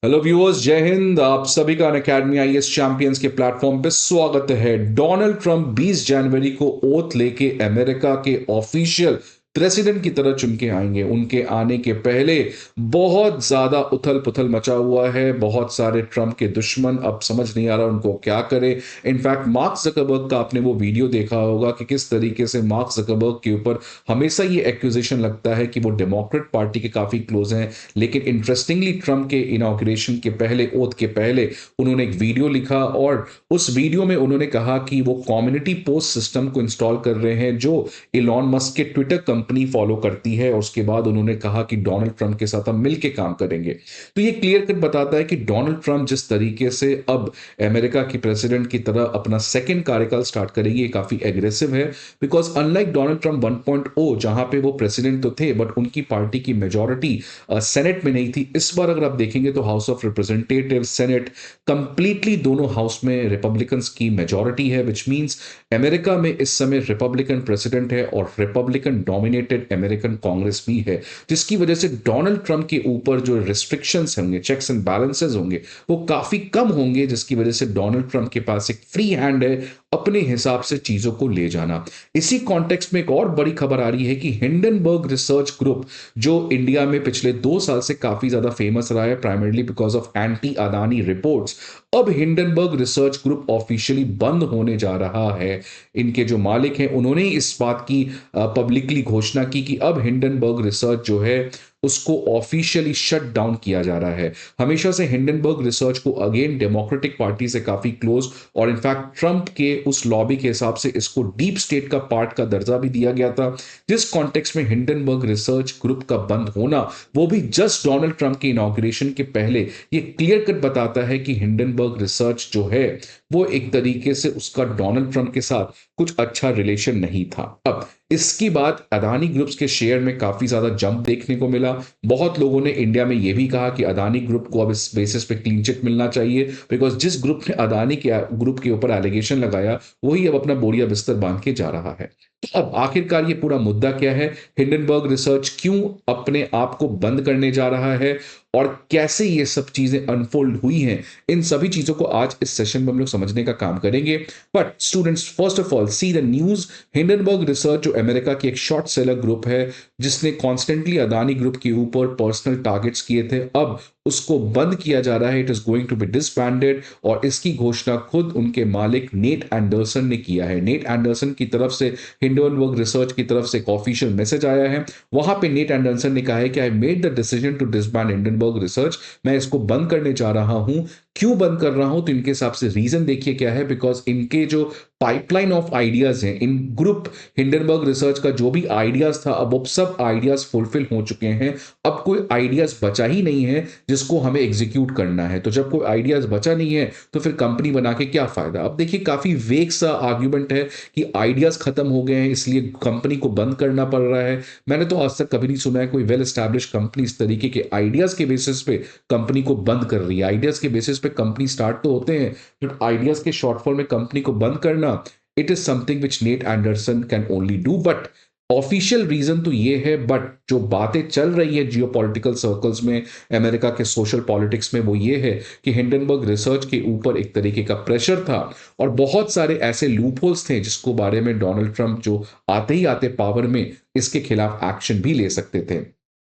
Hello viewers, जय हिंद। आप सभी का अनअकैडमी आईएएस चैंपियंस के प्लेटफॉर्म पे स्वागत है। डोनाल्ड ट्रंप 20 जनवरी को ओथ लेके अमेरिका के ऑफिशियल प्रेसिडेंट की तरह चुन के आएंगे। उनके आने के पहले बहुत ज्यादा उथल पुथल मचा हुआ है। बहुत सारे ट्रंप के दुश्मन, अब समझ नहीं आ रहा उनको क्या करे। इनफैक्ट मार्क जकरबर्ग का आपने वो वीडियो देखा होगा कि किस तरीके से मार्क जकरबर्ग के ऊपर हमेशा ये एक्यूजेशन लगता है कि वो डेमोक्रेट पार्टी के काफी क्लोज हैं। लेकिन इंटरेस्टिंगली ट्रंप के इनॉग्रेशन के पहले, ओथ के पहले, उन्होंने एक वीडियो लिखा और उस वीडियो में उन्होंने कहा कि वो कम्युनिटी पोस्ट सिस्टम को इंस्टॉल कर रहे हैं जो इलॉन मस्क के ट्विटर कंपनी फॉलो करती है। और उसके बाद उन्होंने कहा कि डोनाल्ड ट्रंप के साथ हम मिलकर काम करेंगे। तो ये क्लियर कट बताता है कि डोनाल्ड ट्रंप जिस तरीके से अब अमेरिका की प्रेसिडेंट की तरह अपना सेकंड कार्यकाल स्टार्ट करेगी, ये काफी एग्रेसिव है। बिकॉज अनलाइक डोनाल्ड ट्रंप 1.0, जहां पे वो प्रेसिडेंट तो थे बट उनकी पार्टी की मेजोरिटी सेनेट में नहीं थी, इस बार अगर आप देखेंगे तो house of representative, senate, completely दोनों हाउस में रिपब्लिकन्स की मेजोरिटी है। विच मींस अमेरिका में इस समय रिपब्लिकन प्रेसिडेंट है और रिपब्लिकन डोमिनेटेड अमेरिकन कांग्रेस भी है, जिसकी वजह से डोनाल्ड ट्रंप के ऊपर जो रिस्ट्रिक्शंस होंगे, चेक्स एंड बैलेंसेस होंगे, वो काफी कम होंगे, जिसकी वजह से डोनाल्ड ट्रंप के पास एक फ्री हैंड है अपने हिसाब से चीजों को ले जाना। इसी कॉन्टेक्स्ट में एक और बड़ी खबर आ रही है कि हिंडनबर्ग रिसर्च ग्रुप, जो इंडिया में पिछले 2 साल से काफी ज्यादा फेमस रहा है primarily because of anti Adani reports, अब हिंडनबर्ग रिसर्च ग्रुप ऑफिशियली बंद होने जा रहा है। इनके जो मालिक हैं उन्होंने इस बात की पब्लिकली घोषणा की कि अब हिंडनबर्ग रिसर्च जो है उसको ऑफिशियली शट डाउन किया जा रहा है। हमेशा से हिंडनबर्ग रिसर्च को अगेन डेमोक्रेटिक पार्टी से काफी क्लोज और इनफैक्ट ट्रंप के उस लॉबी के हिसाब से इसको डीप स्टेट का पार्ट का दर्जा भी दिया गया था। जिस कॉन्टेक्स्ट में हिंडनबर्ग रिसर्च ग्रुप का बंद होना, वो भी जस्ट डोनाल्ड ट्रंप के इनॉग्रेशन के पहले, ये क्लियर कट बताता है कि हिंडनबर्ग रिसर्च जो है वो एक तरीके से उसका डोनाल्ड ट्रंप के साथ कुछ अच्छा रिलेशन नहीं था। अब इसकी बात अदानी ग्रुप्स के शेयर में काफी ज्यादा जंप देखने को मिला। बहुत लोगों ने इंडिया में यह भी कहा कि अदानी ग्रुप को अब इस बेसिस पे क्लीन चिट मिलना चाहिए, बिकॉज जिस ग्रुप ने अदानी के ग्रुप के ऊपर एलिगेशन लगाया वही अब अपना बोरिया बिस्तर बांध के जा रहा है। तो अब आखिरकार ये पूरा मुद्दा क्या है, हिंडनबर्ग रिसर्च क्यों अपने आप को बंद करने जा रहा है और कैसे ये सब चीजें अनफोल्ड हुई हैं, इन सभी चीजों को आज इस सेशन में हम लोग समझने का काम करेंगे। But students, first of all see the news. Hindenburg research जो अमेरिका की एक शॉर्ट सेलर ग्रुप है जिसने कॉन्स्टेंटली अदानी ग्रुप के ऊपर पर्सनल टारगेट्स किए थे, अब उसको बंद किया जा रहा है। It is going to be disbanded और इसकी घोषणा खुद उनके मालिक नेट एंडरसन ने किया है। नेट एंडरसन की तरफ से हिंडनबर्ग रिसर्च की तरफ से एक ऑफिशियल मैसेज आया है। वहां पे नेट एंडरसन ने कहा है कि I made the decision to disband Hindenburg Research. मैं इसको बंद करने जा रहा हूं। क्यों बंद कर रहा हूं, तो इनके हिसाब से रीजन देखिए क्या है। बिकॉज इनके जो पाइपलाइन ऑफ आइडियाज हैं, इन ग्रुप हिंडनबर्ग रिसर्च का जो भी आइडियाज था, अब वो सब आइडियाज फुलफिल हो चुके हैं। अब कोई आइडियाज बचा ही नहीं है जिसको हमें एग्जीक्यूट करना है। तो जब कोई आइडियाज बचा नहीं है तो फिर कंपनी बना के क्या फायदा। अब देखिए काफी वेग सा आर्ग्यूमेंट है कि आइडियाज खत्म हो गए हैं इसलिए कंपनी को बंद करना पड़ रहा है। मैंने तो आज तक कभी नहीं सुना है कोई वेल एस्टैब्लिश कंपनी इस तरीके के आइडियाज के बेसिस पे कंपनी को बंद कर रही है। आइडियाज के बेसिस पे कंपनी स्टार्ट तो होते हैं, बट आइडियाज के शॉर्टफॉल में कंपनी को बंद करना, it is something which Nate Anderson can only do. But official reason तो ये है, बट जो बातें चल रही है जियोपॉलिटिकल सर्कल्स में, अमेरिका के सोशल पॉलिटिक्स में, वो ये है कि हिंडनबर्ग रिसर्च के ऊपर एक तरीके का प्रेशर था और बहुत सारे ऐसे लूपहोल्स थे जिसको बारे में डोनाल्ड ट्रंप जो आते ही आते पावर में इसके खिलाफ एक्शन भी ले सकते थे।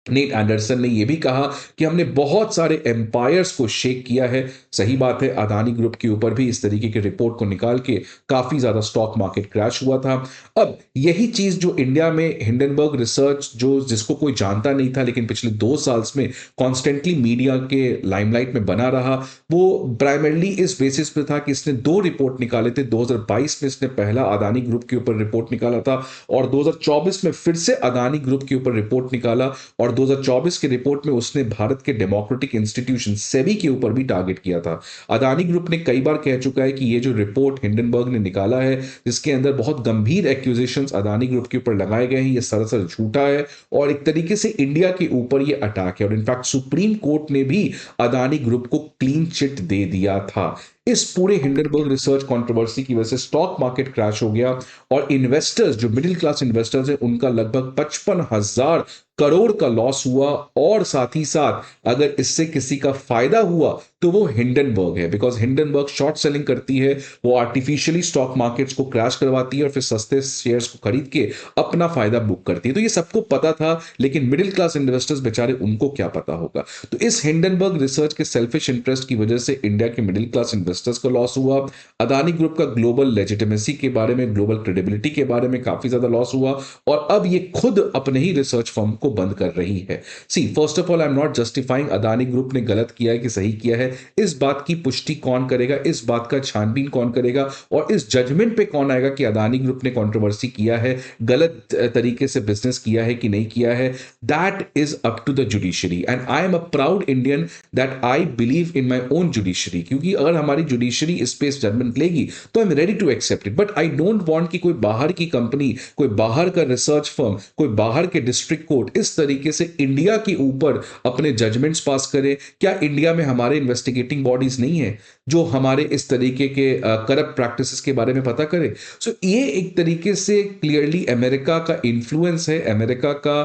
नेट एंडरसन ने यह भी कहा कि हमने बहुत सारे एम्पायर्स को शेक किया है। सही बात है, अदानी ग्रुप के ऊपर भी इस तरीके की रिपोर्ट को निकाल के काफी ज्यादा स्टॉक मार्केट क्रैश हुआ था। अब यही चीज जो इंडिया में हिंडनबर्ग रिसर्च, जो जिसको कोई जानता नहीं था लेकिन पिछले 2 साल में कॉन्स्टेंटली मीडिया के लाइमलाइट में बना रहा, वो प्राइमरली इस बेसिस पे था कि इसने 2 रिपोर्ट निकाले थे। 2022 में इसने पहला अदानी ग्रुप के ऊपर रिपोर्ट निकाला था और 2024 में फिर से अदानी ग्रुप के ऊपर रिपोर्ट निकाला और 2024 की रिपोर्ट में उसने भारत के डेमोक्रेटिक इंस्टीट्यूशन सेबी के ऊपर भी टारगेट किया था। अदानी ग्रुप ने कई बार कह चुका है कि ये जो रिपोर्ट हिंडनबर्ग ने निकाला है, जिसके अंदर बहुत गंभीर एक्यूजेशंस अदानी ग्रुप के ऊपर लगाए गए हैं, ये सरासर झूठा है और एक तरीके से इंडिया के ऊपर ये अटैक है। और इनफैक्ट सुप्रीम कोर्ट ने भी अदानी ग्रुप को क्लीन चिट दे दिया था। इस पूरे हिंडनबर्ग रिसर्च कंट्रोवर्सी की वजह से स्टॉक मार्केट क्रैश हो गया और इन्वेस्टर्स जो मिडिल क्लास इन्वेस्टर्स हैं उनका लगभग 55,000 करोड़ का लॉस हुआ। और साथ ही साथ अगर इससे किसी का फायदा हुआ तो वो हिंडनबर्ग है, बिकॉज हिंडनबर्ग शॉर्ट सेलिंग करती है, वो आर्टिफिशियली स्टॉक मार्केट्स को क्रैश करवाती है और फिर सस्ते शेयर्स को खरीद के अपना फायदा बुक करती है। तो ये सबको पता था, लेकिन मिडिल क्लास इन्वेस्टर्स बेचारे उनको क्या पता होगा। तो इस हिंडनबर्ग रिसर्च के सेल्फिश इंटरेस्ट की वजह से इंडिया के मिडिल क्लास इन्वेस्टर्स को लॉस हुआ। अदानी ग्रुप का ग्लोबल लेजिटिमेसी के बारे में, ग्लोबल क्रेडिबिलिटी के बारे में काफी ज्यादा लॉस हुआ और अब ये खुद अपने ही रिसर्च फर्म को बंद कर रही है। See, first of all I am not justifying Adani group ने गलत किया है कि सही किया है, इस बात की पुष्टि कौन करेगा, इस बात का छानबीन कौन करेगा और इस जजमेंट पे कौन आएगा कि अदानी ग्रुप ने कंट्रोवर्सी किया है, गलत तरीके से बिजनेस किया है कि नहीं किया है। That is up to the judiciary and I am a proud Indian that I believe in my own judiciary, क्योंकि अगर हमारी जुडिशरी इस पे जजमेंट लेगी तो I am ready to accept it. But I don't want कि कोई बाहर की कंपनी, कोई बाहर का रिसर्च फर्म, कोई बाहर के डिस्ट्रिक्ट कोर्ट इस तरीके से इंडिया के ऊपर अपने जजमेंट्स पास करे। क्या इंडिया में हमारे इन्वेस्टिगेटिंग बॉडीज नहीं है जो हमारे इस तरीके के करप्ट प्रैक्टिसेस के बारे में पता करे? सो ये एक तरीके से क्लियरली अमेरिका का इन्फ्लुएंस है, अमेरिका का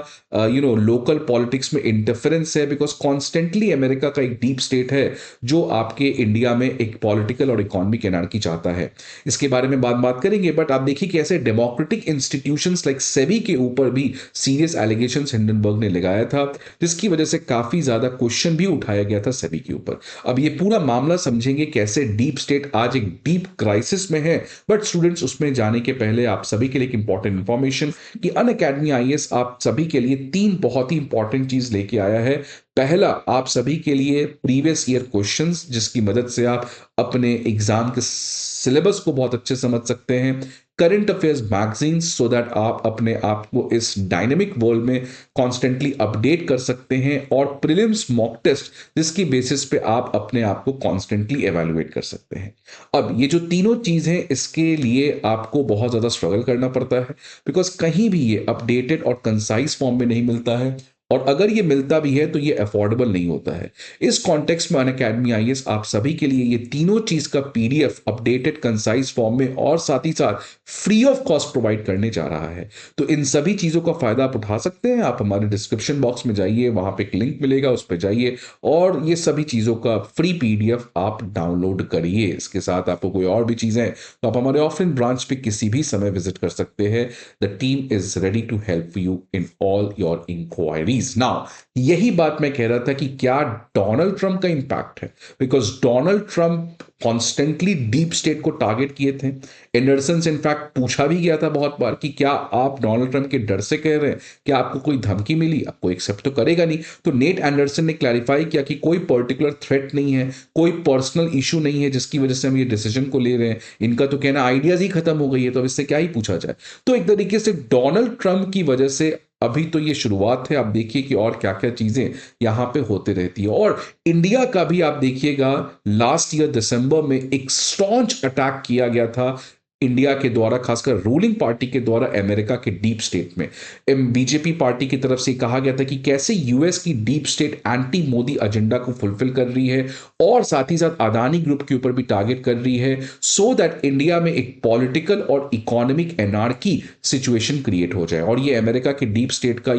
लोकल पॉलिटिक्स में इंटरफेरेंस है, बिकॉज कॉन्स्टेंटली अमेरिका का एक डीप स्टेट है जो आपके इंडिया में एक पॉलिटिकल और इकोनॉमिक एनार्की चाहता है। इसके बारे में बात करेंगे, बट आप देखिए कि ऐसे डेमोक्रेटिक इंस्टीट्यूशंस लाइक सेबी के ऊपर भी सीरियस एलिगेशंस हिंडनबर्ग ने लगाया था, जिसकी वजह से काफी ज्यादा क्वेश्चन भी उठाया गया था सेबी के ऊपर। अब ये पूरा मामला समझेंगे कैसे डीप स्टेट आज एक डीप क्राइसिस में है। बट स्टूडेंट्स, उसमें जाने के पहले आप सभी के लिए एक इंपॉर्टेंट इंफॉर्मेशन कि अनअकैडमी आईएएस आप सभी के लिए 3 बहुत ही इंपॉर्टेंट चीज लेके आया है। पहला, आप सभी के लिए प्रीवियस ईयर क्वेश्चंस, जिसकी मदद से आप अपने एग्जाम के सिलेबस को बहुत अच्छे समझ सकते हैं। Current affairs magazine, so that आप अपने आप को इस डायनेमिक वर्ल्ड में कॉन्स्टेंटली अपडेट कर सकते हैं। और प्रीलिम्स मॉक टेस्ट, जिसकी बेसिस पे आप अपने आप को कॉन्स्टेंटली एवेलुएट कर सकते हैं। अब ये जो तीनों चीज हैं, इसके लिए आपको बहुत ज्यादा स्ट्रगल करना पड़ता है, बिकॉज कहीं भी ये अपडेटेड और कंसाइज फॉर्म में नहीं मिलता है, और अगर ये मिलता भी है तो ये अफोर्डेबल नहीं होता है। इस कॉन्टेक्स्ट में अनअकैडमी आईएएस आप सभी के लिए ये तीनों चीज का पीडीएफ अपडेटेड कंसाइज फॉर्म में और साथ ही साथ फ्री ऑफ कॉस्ट प्रोवाइड करने जा रहा है। तो इन सभी चीजों का फायदा आप उठा सकते हैं। आप हमारे डिस्क्रिप्शन बॉक्स में जाइए, वहां पे एक लिंक मिलेगा, उस पर जाइए और ये सभी चीजों का फ्री पीडीएफ आप डाउनलोड करिए। इसके साथ आपको कोई और भी चीजें तो आप हमारे ऑफलाइन ब्रांच पे किसी भी समय विजिट कर सकते हैं। The team is ready to help you in all your enquiry. Now, यही बात मैं कह रहा था कि क्या डोनाल्ड ट्रंप का इंपैक्ट है, because Donald Trump constantly deep state को टारगेट किए थे। एंडरसन से इनफैक्ट पूछा भी गया था बहुत बार कि क्या आप डोनाल्ड ट्रंप के डर से कह रहे हैं, क्या आपको कोई धमकी मिली, आपको एक्सेप्ट तो करेगा नहीं। तो नेट एंडरसन ने क्लैरिफाई किया कि कोई पर्टिकुलर थ्रेट नहीं है, कोई पर्सनल इशू नहीं है जिसकी वजह से हम ये डिसीजन को ले रहे हैं। इनका तो कहना आइडियाज ही खत्म हो गई है, तो अब इससे क्या ही पूछा जाए। तो एक तरीके से डोनाल्ड ट्रंप की वजह से अभी तो ये शुरुआत है, आप देखिए कि और क्या क्या चीजें यहां पे होते रहती है। और इंडिया का भी आप देखिएगा, लास्ट ईयर दिसंबर में एक स्टॉन्च अटैक किया गया था इंडिया के द्वारा, खासकर रूलिंग पार्टी के द्वारा अमेरिका के डीप स्टेट में। बीजेपी पार्टी की तरफ से कहा गया था कि कैसे यूएस की deep state anti Modi agenda को फुलफिल कर रही है और साथ ही साथ अदानी ग्रुप के ऊपर भी टारगेट कर रही है, सो दैट इंडिया में एक पॉलिटिकल और इकोनॉमिक एनार्की सिचुएशन क्रिएट हो जाए। और ये अमेरिका के डीप स्टेट का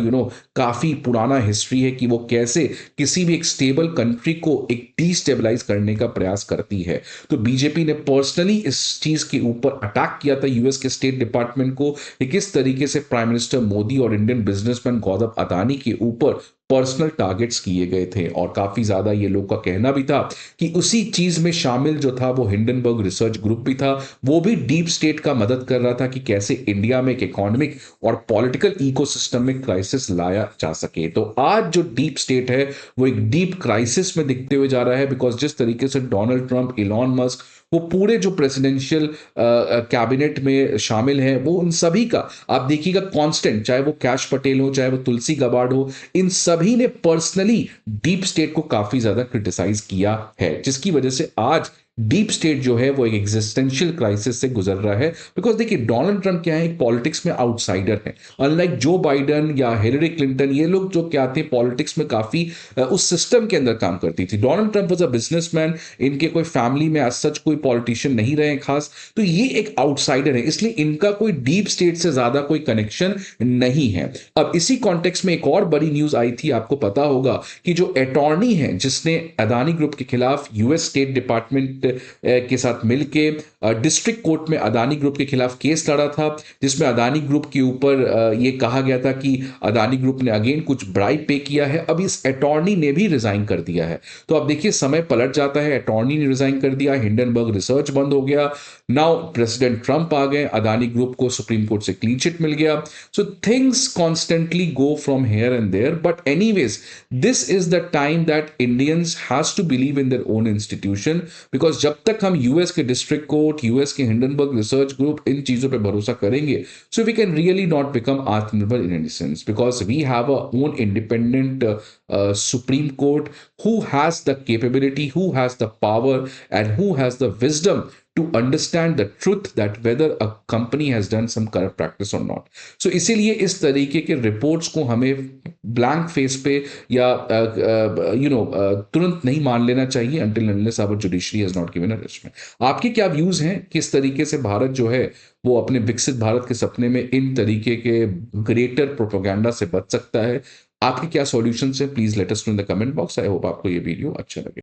काफी पुराना हिस्ट्री है कि वो कैसे किसी भी एक स्टेबल कंट्री को एक डिस्टेबलाइज करने का प्रयास करती है। तो बीजेपी ने पर्सनली इस चीज के ऊपर अटैक किया था यूएस के स्टेट डिपार्टमेंट को कि किस तरीके से प्राइम मिनिस्टर मोदी और इंडियन बिजनेसमैन गौतम अदानी के ऊपर पर्सनल टारगेट्स किए गए थे। और काफी ज्यादा ये लोग का कहना भी था कि उसी चीज में शामिल जो था वो हिंडनबर्ग रिसर्च ग्रुप भी था, वो भी डीप स्टेट का मदद कर रहा था कि कैसे इंडिया में एक इकोनॉमिक और पॉलिटिकल इकोसिस्टम में क्राइसिस लाया जा सके। तो आज जो डीप स्टेट है वो एक डीप क्राइसिस में दिखते हुए जा रहा है, बिकॉज जिस तरीके से डोनाल्ड ट्रंप, इलॉन मस्क, वो पूरे जो प्रेसिडेंशियल कैबिनेट में शामिल है, वो उन सभी का आप देखिएगा कांस्टेंट, चाहे वो कैश पटेल हो, चाहे वो तुलसी गबार्ड हो, इन सभी ने पर्सनली डीप स्टेट को काफी ज्यादा क्रिटिसाइज किया है, जिसकी वजह से आज डीप स्टेट जो है वो एक एग्जिस्टेंशियल क्राइसिस से गुजर रहा है। बिकॉज देखिए डोनाल्ड ट्रंप क्या है, एक पॉलिटिक्स में आउटसाइडर है। अनलाइक जो बाइडन या हिलरी क्लिंटन, ये लोग जो क्या थे पॉलिटिक्स में काफी उस सिस्टम के अंदर काम करती थी। Donald Trump was a businessman, इनके कोई फैमिली में एज सच कोई पॉलिटिशियन नहीं रहे खास, तो ये एक आउटसाइडर है, इसलिए इनका कोई डीप स्टेट से ज्यादा कोई कनेक्शन नहीं है। अब इसी कॉन्टेक्स्ट में एक और बड़ी न्यूज आई थी, आपको पता होगा कि जो अटॉर्नी है जिसने अदानी ग्रुप के खिलाफ यूएस स्टेट डिपार्टमेंट के साथ मिलके डिस्ट्रिक्ट कोर्ट में अदानी ग्रुप के खिलाफ केस लड़ा था, जिसमें अदानी ग्रुप के ऊपर ये कहा गया था कि अदानी ग्रुप ने अगेन कुछ ब्राइब पे किया है। अब इस अटॉर्नी ने भी रिजाइन कर दिया है। तो अब देखिए समय पलट जाता है, अटॉर्नी ने रिजाइन कर दिया, हिंडनबर्ग रिसर्च बंद हो गया, नाउ प्रेसिडेंट ट्रंप आ गए, अदानी ग्रुप को सुप्रीम कोर्ट से क्लीन चिट मिल गया। So things constantly go from here and there, but anyways this is the time that Indians has to believe in their own institution. Because जब तक हम US के डिस्ट्रिक्ट कोर्ट, यूएस के Hindenburg research group, इन चीजों पर भरोसा करेंगे, so we can really not become आत्मनिर्भर in any sense, because we have a own independent Supreme Court who has the capability, who has the power, and who has the wisdom to understand the truth that whether a company has done some corrupt practice or not. So इसीलिए इस तरीके के reports को हमें blank face पे या तुरंत नहीं मान लेना चाहिए until unless our judiciary has not given a judgment. आपके क्या व्यूज हैं, किस तरीके से भारत जो है वो अपने विकसित भारत के सपने में इन तरीके के ग्रेटर प्रोपोगंडा से बच सकता है? आपके क्या सॉल्यूशंस हैं? Please let us know in the comment box. I hope आपको ये वीडियो अच्छा लगे।